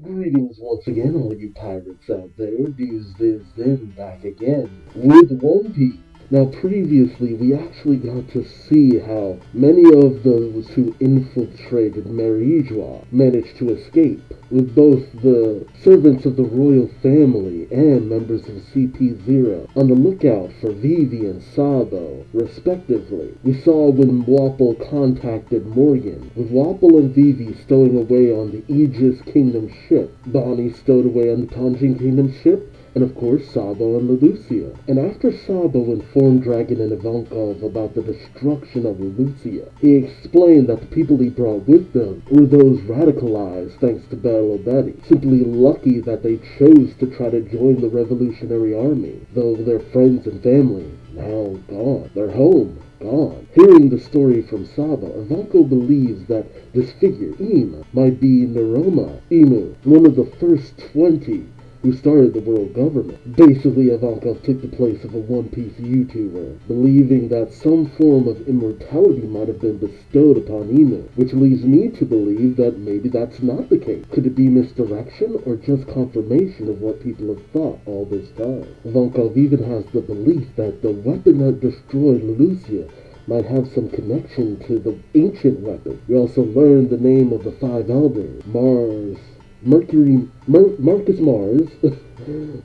Greetings once again, all you pirates out there. Duuz-Diz-Din back again with One Piece. Now, previously, we actually got to see how many of those who infiltrated Merijois managed to escape, with both the servants of the royal family and members of CP0 on the lookout for Vivi and Sabo, respectively. We saw when Wapol contacted Morgan, with Wapol and Vivi stowing away on the Aegis Kingdom ship, Bonnie stowed away on the Tanjin Kingdom ship, and of course Sabo and Lelucia. And after Sabo informed Dragon and Ivankov about the destruction of Lelucia, he explained that the people he brought with them were those radicalized thanks to Battle Betty, simply lucky that they chose to try to join the Revolutionary Army, though their friends and family now gone, their home gone. Hearing the story from Saba, Ivanko believes that this figure, Im, might be Naroma Imu, one of the first 20 who started the world government. Basically, Ivankov took the place of a One Piece YouTuber, believing that some form of immortality might have been bestowed upon Emu, which leads me to believe that maybe that's not the case. Could it be misdirection or just confirmation of what people have thought all this time? Ivankov even has the belief that the weapon that destroyed Lelucia might have some connection to the ancient weapon. We also learned the name of the five elders: Marcus Mars,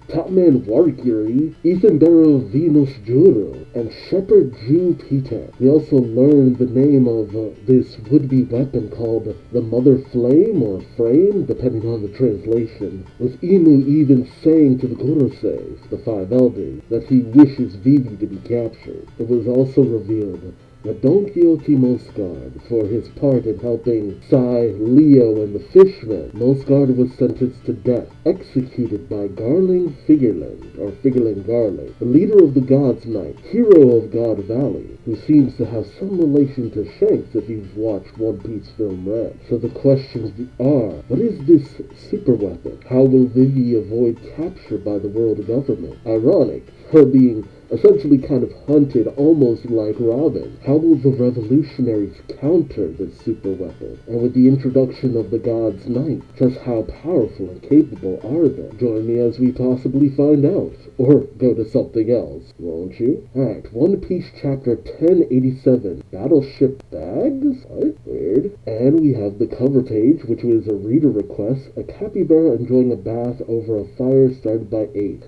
Topman Warkiri, Ethan Barrow Venus Juro, and Shepherd Jupiter. We also learned the name of this would-be weapon called the Mother Flame or Frame, depending on the translation, with Imu even saying to the Goroseis, the five elders, that he wishes Vivi to be captured. It was also revealed that Don Quixote Moscard, for his part in helping Sai, Leo, and the Fishmen, Moscard was sentenced to death, executed by Garling Figurland, or Figurland Garling, the leader of the God's Knight, hero of God Valley, who seems to have some relation to Shanks if you've watched One Piece film Red. So the questions are, what is this super weapon? How will Vivi avoid capture by the world government? Ironic, her being essentially kind of hunted almost like Robin. How will the revolutionaries counter this super weapon? And with the introduction of the God's Knight, just how powerful and capable are they? Join me as we possibly find out. Or go to something else, won't you? Alright, One Piece chapter 1087, Battleship Bags? What? Weird. And we have the cover page, which was a reader request, a capybara enjoying a bath over a fire started by Ace.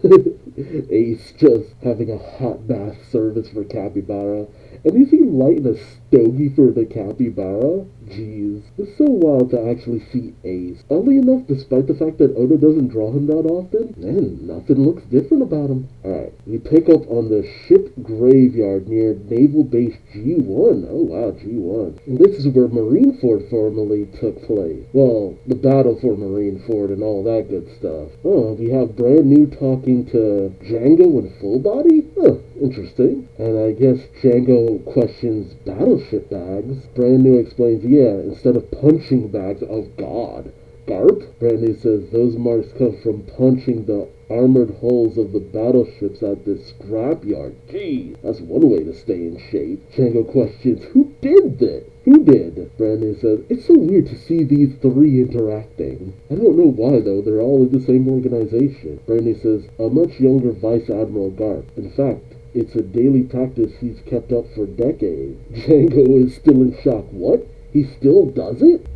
Ace just having a hot bath service for capybara. And is he lighting a stogie for the capybara? Jeez. It's so wild to actually see Ace. Oddly enough, despite the fact that Oda doesn't draw him that often, man, nothing looks different about him. Alright, we pick up on the ship graveyard near Naval Base G1. Oh wow, G1. And this is where Marineford formerly took place. Well, the battle for Marineford and all that good stuff. Oh, we have Brand New talking to Django and Full Body? Huh, interesting. And I guess Django questions Battleship Bags. Brand New explains, yeah, instead of punching bags, oh god. Garp? Brand New says those marks come from punching the armored hulls of the battleships at this scrapyard. Gee, that's one way to stay in shape. Django questions, who did this? Who did? Brandon says, it's so weird to see these three interacting. I don't know why though, they're all in the same organization. Brandon says, a much younger Vice Admiral Garp. In fact, it's a daily practice he's kept up for decades. Django is still in shock. What? He still does it?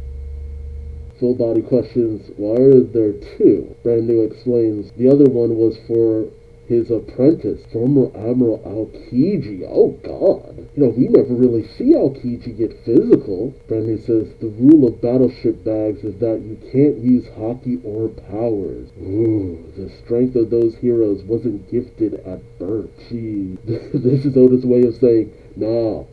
Full Body questions, why are there two? Brand New explains, the other one was for his apprentice, former Admiral Aokiji. Oh god. You know, we never really see Aokiji get physical. Brand New says, the rule of Battleship Bags is that you can't use Haki or powers. Ooh, the strength of those heroes wasn't gifted at birth. Gee, this is Oda's way of saying, nah,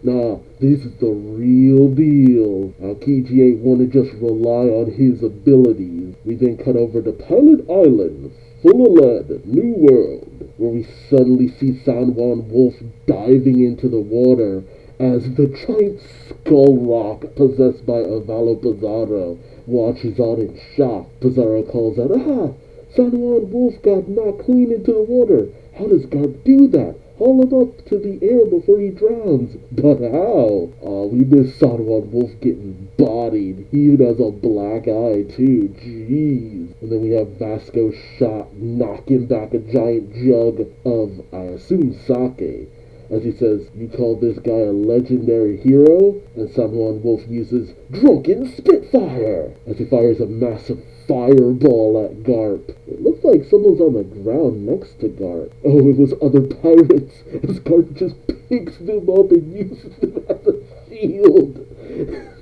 this is the real deal. Aokiji ain't want to just rely on his abilities. We then cut over to Pilot Island, full of lead, New World, where we suddenly see Sanwan Wolf diving into the water as the giant skull rock possessed by Avalo Pizarro watches on in shock. Pizarro calls out, aha! Sanwan Wolf got knocked clean into the water. How does Garp do that? Haul him up to the air before he drowns. But how? Oh, we missed Sanwan Wolf getting bodied. He even has a black eye, too. Jeez. And then we have Vasco shot knocking back a giant jug of, I assume, sake. As he says, you call this guy a legendary hero? And Sanjuan Wolf uses Drunken Spitfire as he fires a massive fireball at Garp. It looks like someone's on the ground next to Garp. Oh, it was other pirates as Garp just picks them up and uses them as a shield.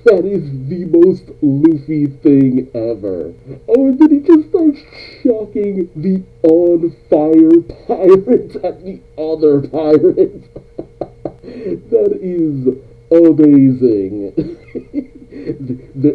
That is the most Luffy thing ever. Oh, and then he just starts shocking the on-fire pirates at the other pirates. That is amazing.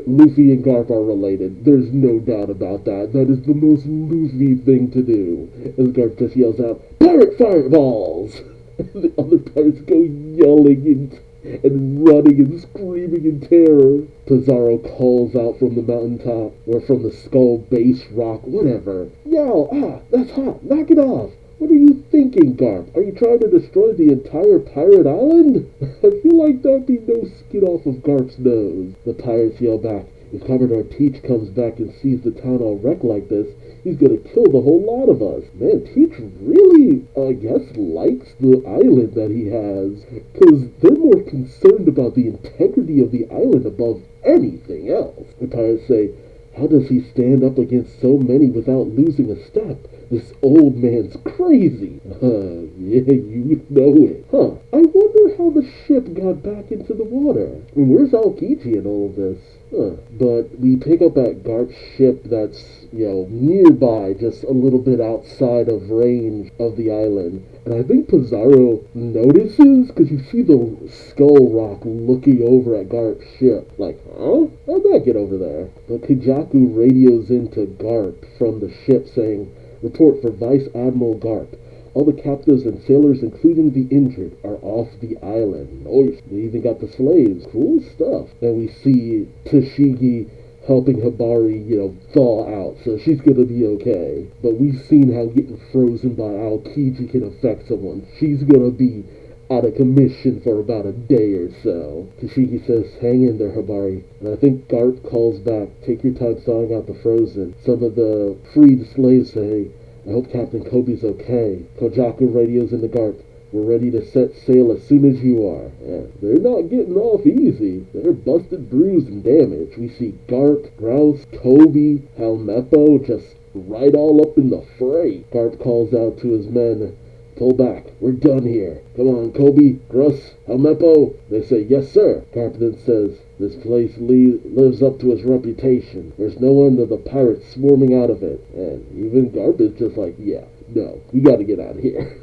Luffy and Garp are related. There's no doubt about that. That is the most Luffy thing to do. As Garp just yells out, "Pirate fireballs!" The other pirates go yelling and running and screaming in terror. Pizarro calls out from the mountaintop, or from the skull base rock, whatever. Yo, that's hot, knock it off. What are you thinking, Garp? Are you trying to destroy the entire pirate island? I feel like that'd be no skin off of Garp's nose. The pirates yell back, if Commodore Teach comes back and sees the town all wrecked like this, he's gonna kill the whole lot of us. Man, Teach really, I guess, likes the island that he has, because they're more concerned about the integrity of the island above anything else. The pirates say, how does he stand up against so many without losing a step? This old man's crazy. Yeah, you know it. I wonder how the ship got back into the water. And where's Aokiji in all of this? But we pick up at Garp's ship that's, nearby, just a little bit outside of range of the island. And I think Pizarro notices, because you see the skull rock looking over at Garp's ship. Like, huh? How'd that get over there? But Kijaku radios into Garp from the ship saying, report for Vice Admiral Garp. All the captives and sailors, including the injured, are off the island. Oh, they even got the slaves. Cool stuff. Then we see Tashigi helping Hibari, thaw out, so she's gonna be okay. But we've seen how getting frozen by Aokiji can affect someone. She's gonna be out of commission for about a day or so. Tashigi says, hang in there, Hibari. And I think Garp calls back, take your time thawing out the frozen. Some of the freed slaves say, I hope Captain Kobe's okay. Kojaku radios into Garp. We're ready to set sail as soon as you are. Yeah, they're not getting off easy. They're busted, bruised, and damaged. We see Garp, Grouse, Kobe, Helmeppo just right all up in the fray. Garp calls out to his men, pull back. We're done here. Come on, Kobe, Gruss, Helmeppo. They say, yes, sir. Garp then says, this place lives up to its reputation. There's no end of the pirates swarming out of it. And even Garp is just like, yeah, no, we gotta get out of here.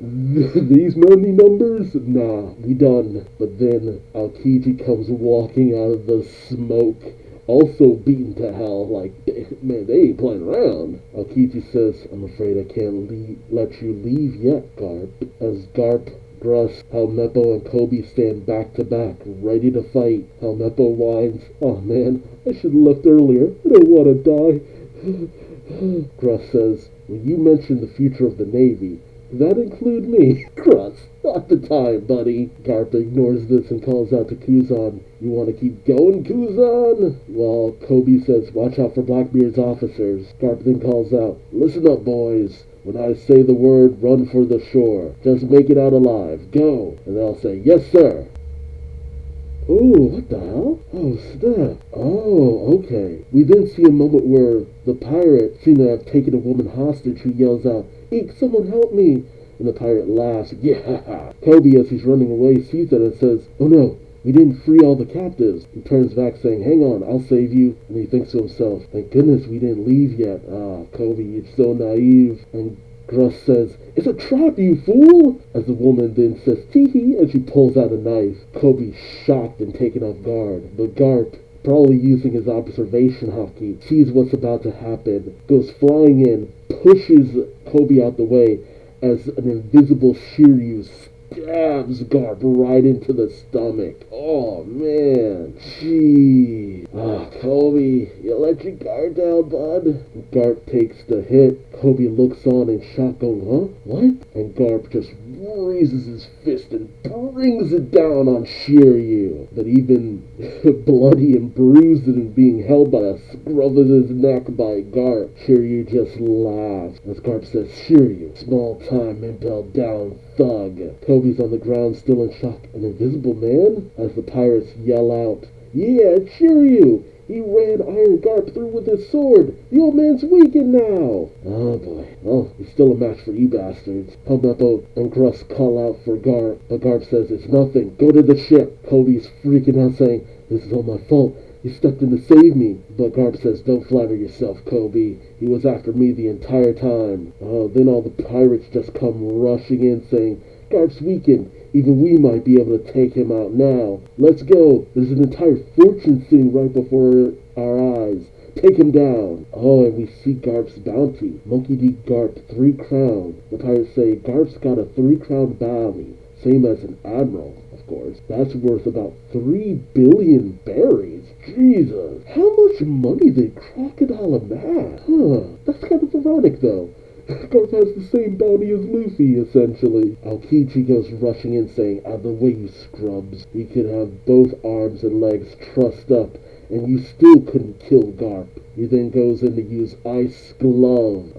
These many numbers? Nah, we done. But then Aokiji comes walking out of the smoke, also beaten to hell, like, man, they ain't playing around. Aokiji says, I'm afraid I can't let you leave yet, Garp. As Garp, Gruss, Helmeppo, and Kobe stand back to back, ready to fight. Helmeppo whines, oh man, I should have left earlier. I don't want to die. Gruss says, when you mentioned the future of the Navy, does that include me? Gruss, not the time, buddy. Garp ignores this and calls out to Kuzan, you want to keep going, Kuzan? Well, Kobe says, watch out for Blackbeard's officers. Garp then calls out, listen up, boys. When I say the word, run for the shore. Just make it out alive. Go. And they'll say, yes, sir. Oh, what the hell? Oh, snap. Oh, okay. We then see a moment where the pirate seems to have taken a woman hostage who yells out, Eek, someone help me. And the pirate laughs, yeah. Kobe, as he's running away, sees that and says, oh no, we didn't free all the captives. He turns back saying, hang on, I'll save you. And he thinks to himself, thank goodness we didn't leave yet. Ah, Kobe, you're so naive. And Gruss says, it's a trap, you fool! As the woman then says, tee-hee, and she pulls out a knife. Kobe's shocked and taken off guard. But Garp, probably using his observation hockey, sees what's about to happen, goes flying in, pushes Kobe out the way as an invisible Shiryu stabs Garp right into the stomach. Oh, man. Gee. Kobe, you let your guard down, bud. Garp takes the hit. Kobe looks on in shock going, huh? What? And Garp just raises his fist and brings it down on Shiryu. But even bloody and bruised and being held by a scruff of his neck by Garp, Shiryu just laughs as Garp says, Shiryu, small-time impel down thug. Kobe's on the ground still in shock. An invisible man? As the pirates yell out, yeah, it's Shiryu! He ran Iron Garp through with his sword. The old man's weakened now. Oh boy. Oh, he's still a match for you bastards. Helmeppo and Gruss call out for Garp, but Garp says it's nothing. Go to the ship. Kobe's freaking out saying, this is all my fault. He stepped in to save me. But Garp says, don't flatter yourself, Kobe. He was after me the entire time. Oh, then all the pirates just come rushing in saying, Garp's weakened. Even we might be able to take him out now. Let's go. There's an entire fortune sitting right before our eyes. Take him down. Oh, and we see Garp's bounty. Monkey D. Garp, 3 crowns. The pirates say Garp's got a 3-crown bounty. Same as an admiral, of course. That's worth about 3 billion berries. Jesus. How much money did Crocodile amass? That's kind of ironic, though. Garp has the same bounty as Luffy, essentially. Aokiji goes rushing in saying, out of the way, you scrubs. You could have both arms and legs trussed up, and you still couldn't kill Garp. He then goes in to use Ice Glove.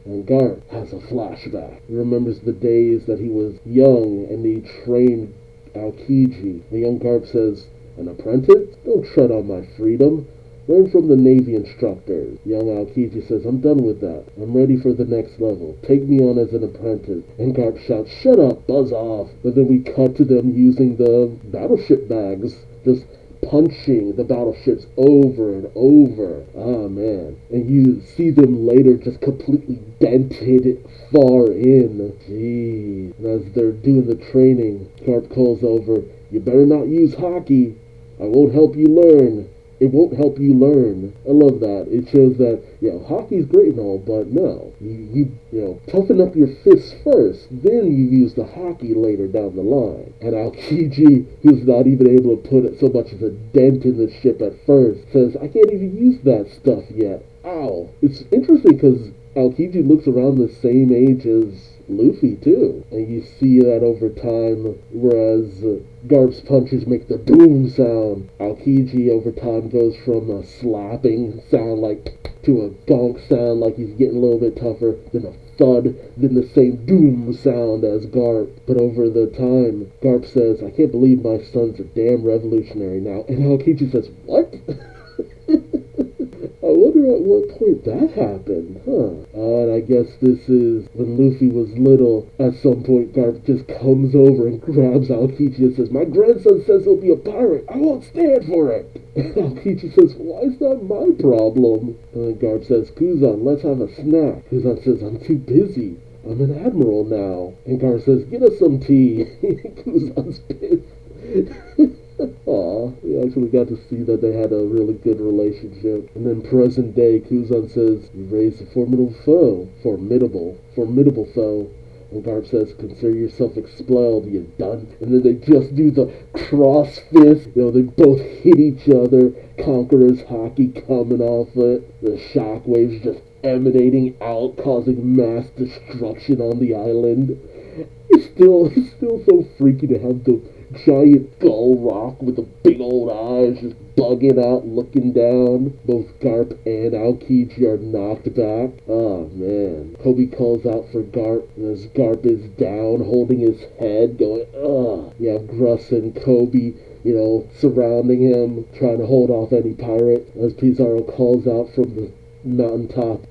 And Garp has a flashback. He remembers the days that he was young and he trained Aokiji. The young Garp says, an apprentice? Don't tread on my freedom. Learn from the Navy instructors. Young Aokiji says, I'm done with that. I'm ready for the next level. Take me on as an apprentice. And Garp shouts, shut up, buzz off. But then we cut to them using the battleship bags. Just punching the battleships over and over. Ah, man. And you see them later just completely dented far in. Jeez. And as they're doing the training, Garp calls over, you better not use hockey. I won't help you learn. It won't help you learn. I love that. It shows that, hockey's great and all, but no. You toughen up your fists first, then you use the hockey later down the line. And Aokiji, who's not even able to put so much as a dent in the ship at first, says, I can't even use that stuff yet. Ow. It's interesting because Aokiji looks around the same age as Luffy too, and you see that over time, whereas Garp's punches make the boom sound, Aokiji over time goes from a slapping sound to a gonk sound like he's getting a little bit tougher, then a thud, then the same doom sound as Garp. But over the time, Garp says, I can't believe my son's a damn revolutionary now, and Aokiji says, what? I wonder at what point that happened, and I guess this is when Luffy was little. At some point, Garp just comes over and grabs Aokiji and says, my grandson says he'll be a pirate. I won't stand for it. And Aokiji says, why is that my problem? And then Garp says, Kuzan, let's have a snack. Kuzan says, I'm too busy. I'm an admiral now. And Garp says, get us some tea. Kuzan's pissed. Aw, we actually got to see that they had a really good relationship. And then present day, Kuzan says, you raised a formidable foe. Formidable foe. And Garp says, consider yourself expelled, you done. And then they just do the cross fist. They both hit each other. Conqueror's hockey coming off it. The shockwaves just emanating out, causing mass destruction on the island. It's still so freaky to have the giant gull rock with the big old eyes just bugging out, looking down. Both Garp and Aokiji are knocked back. Oh, man. Kobe calls out for Garp, and as Garp is down, holding his head, going, ugh. You have Gruss and Kobe, surrounding him, trying to hold off any pirate. As Pizarro calls out from the mountaintop,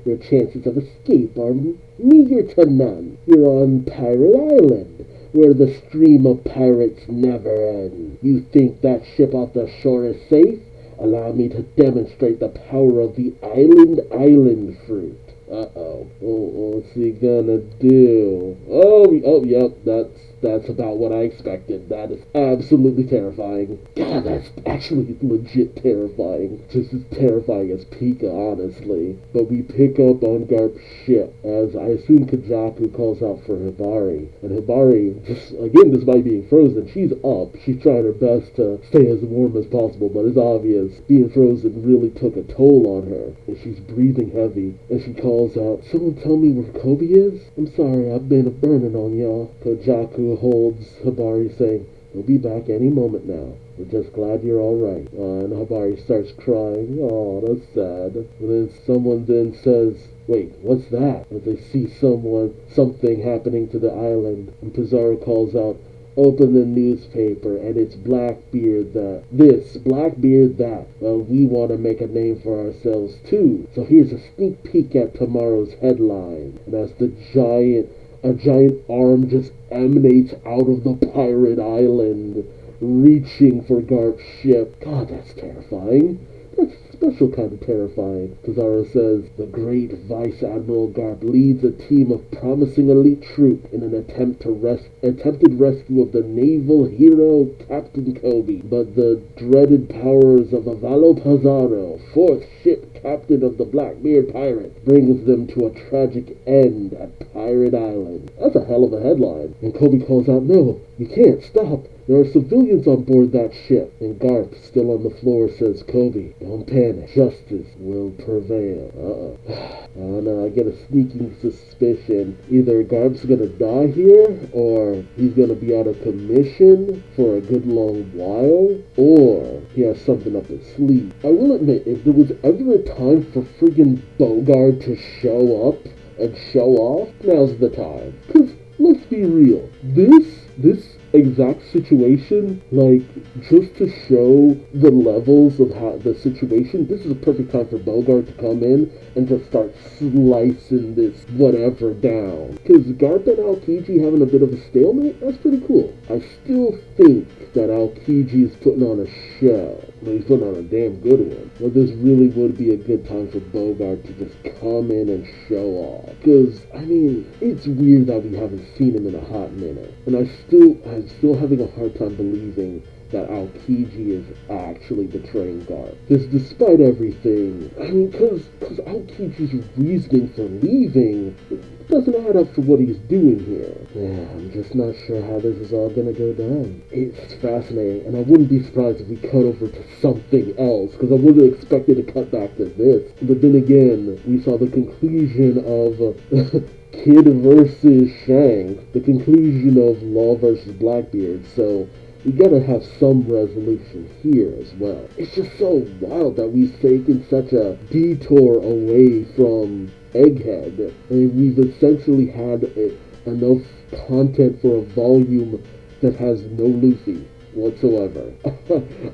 your chances of escape are meager to none. You're on Pirate Island, where the stream of pirates never ends. You think that ship off the shore is safe? Allow me to demonstrate the power of the island fruit. Uh-oh. Oh, what's he gonna do? Oh, yep, that's That's about what I expected. That is absolutely terrifying. God, that's actually legit terrifying. Just as terrifying as Pika, honestly. But we pick up on Garp's ship, as I assume Kajaku calls out for Hibari. And Hibari, just again, despite being frozen, she's up. She's trying her best to stay as warm as possible, but it's obvious being frozen really took a toll on her. And she's breathing heavy. And she calls out, "Someone tell me where Kobe is? I'm sorry, I've been burning on y'all." Kajaku holds Hibari, saying, "He'll be back any moment now. We're just glad you're alright." And Hibari starts crying. "Oh, that's sad." And then someone then says, "Wait, what's that?" And they see something happening to the island. And Pizarro calls out, "Open the newspaper, and it's Blackbeard Blackbeard that. Well, we want to make a name for ourselves too. So here's a sneak peek at tomorrow's headline." And as a giant arm just emanates out of the pirate island, reaching for Garp's ship. God, that's terrifying. That's a special kind of terrifying. Pizarro says, "The great Vice Admiral Garp leads a team of promising elite troops in an attempted rescue of the naval hero Captain Kobe. But the dreaded powers of Avalo Pizarro, fourth ship captain of the Blackbeard Pirates, brings them to a tragic end at Pirate Island." That's a hell of a headline. And Kobe calls out, "No, you can't stop. There are civilians on board that ship." And Garp, still on the floor, says, "Kobe, don't panic. Justice will prevail." I don't know, I get a sneaking suspicion. Either Garp's gonna die here, or he's gonna be out of commission for a good long while, or he has something up his sleeve. I will admit, if there was ever a time for friggin' Bogart to show up and show off, now's the time. 'Cause, let's be real, this exact situation, like, just to show the levels of how the situation, this is a perfect time for Bogart to come in and just start slicing this whatever down. Because Garp and Aokiji having a bit of a stalemate, that's pretty cool. I still think that Aokiji is putting on a show. Well, he's putting on a damn good one. But this really would be a good time for Bogart to just come in and show off. Because, I mean, it's weird that we haven't seen him in a hot minute. And I'm still having a hard time believing that Aokiji is actually betraying Garp. Because despite everything, I mean, because Aokiji's reasoning for leaving doesn't add up for what he's doing here. Yeah, I'm just not sure how this is all gonna go down. It's fascinating, and I wouldn't be surprised if we cut over to something else, because I wouldn't expect it to cut back to this. But then again, we saw the conclusion of Kid versus Shang, the conclusion of Law versus Blackbeard, so we gotta have some resolution here as well. It's just so wild that we've taken such a detour away from Egghead. I mean, we've essentially had enough content for a volume that has no Luffy whatsoever.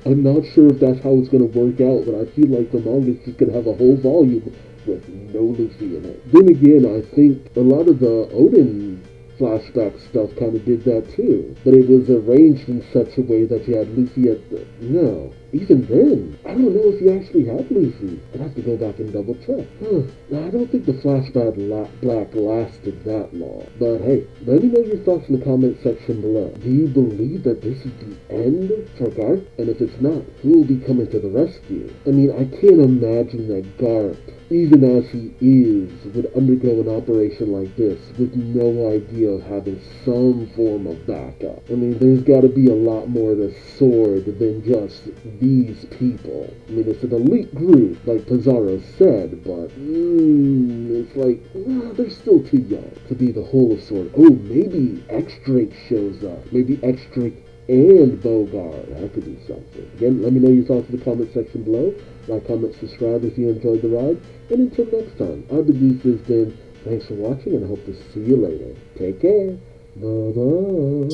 I'm not sure if that's how it's going to work out, but I feel like the manga's just going to have a whole volume with no Luffy in it. Then again, I think a lot of the Odin flashback stuff kind of did that too, but it was arranged in such a way that you had Luffy at the... No, even then, I don't know if you actually had Luffy. I'd have to go back and double check. Now, I don't think the flashback black lasted that long. But hey, let me know your thoughts in the comment section below. Do you believe that this is the end for Garp? And if it's not, who will be coming to the rescue? I mean, I can't imagine that Garp, even as he is, would undergo an operation like this with no idea of having some form of backup. I mean, there's got to be a lot more to Sword than just these people. I mean, it's an elite group, like Pizarro said, but it's like, they're still too young to be the whole of Sword. Oh, maybe X-Drake shows up. Maybe X-Drake and Bogart. That could be something. Again, let me know your thoughts in the comment section below. Like, comment, subscribe if you enjoyed the ride. And until next time, I've been Duuz-Diz-Din. Thanks for watching, and I hope to see you later. Take care. Bye-bye.